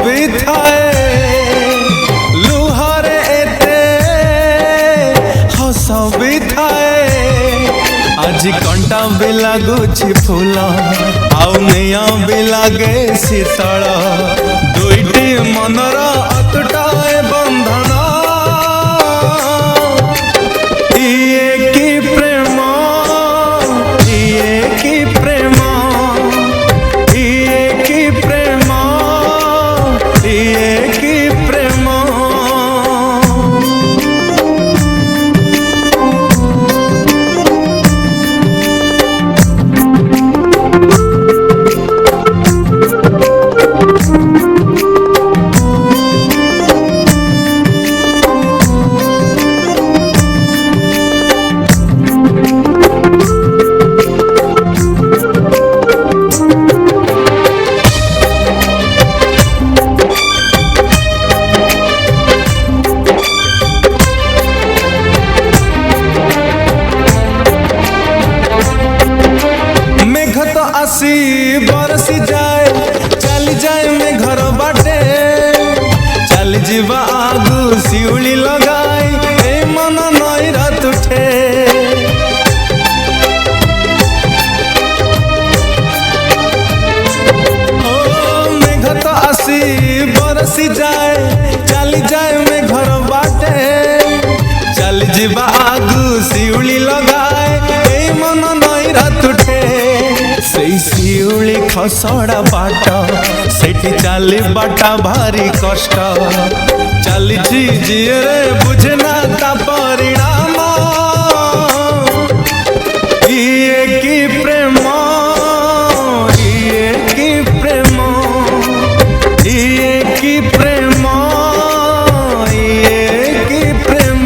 भी थाए लुहारे एते हस भी थाए आज कंटा भी लगुछि फूल आउ निया भी लगे शीतल दुईटी मनर अतुटाए बंधन इए की प्रेम इए की प्रेम इए की प्रेम इए की प्रेम आसी बरसी जाए चल जाए में घर बाटे चल जीवा आगु शिउली लगाई ए मन नई रात उठे ओ मेघ तो आसी बरसी जाए चल जाए में घर बाटे चल जीवा आगु शिउली लगाए ए मन नई रात उठे शिउली खसड़ा बाट सेठी चली बाटा भारी कष्ट चली जीरे बुझना ता परिणाम इए की प्रेम इए की प्रेम इए की प्रेम इए की प्रेम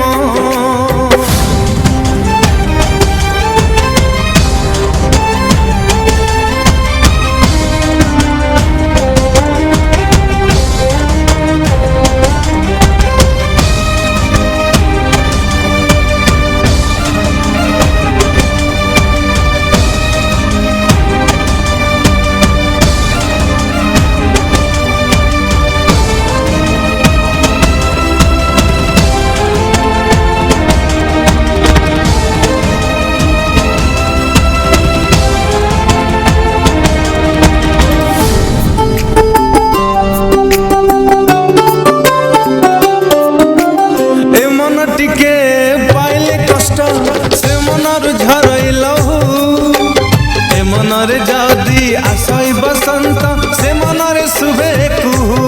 मनरे जादी आशय बसंत से मनरे शुभे कुहू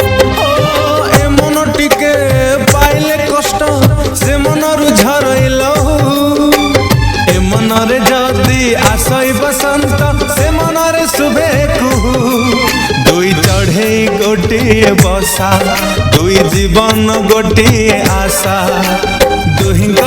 ए मन टिके पाइले कष्ट से मनरु झरइलहु ए मनरे जादी आशय बसंत से मनरे शुभे कुहू दुई चढ़े गोटिए बसा दुई जीवन गोटिए आशा दुहिंग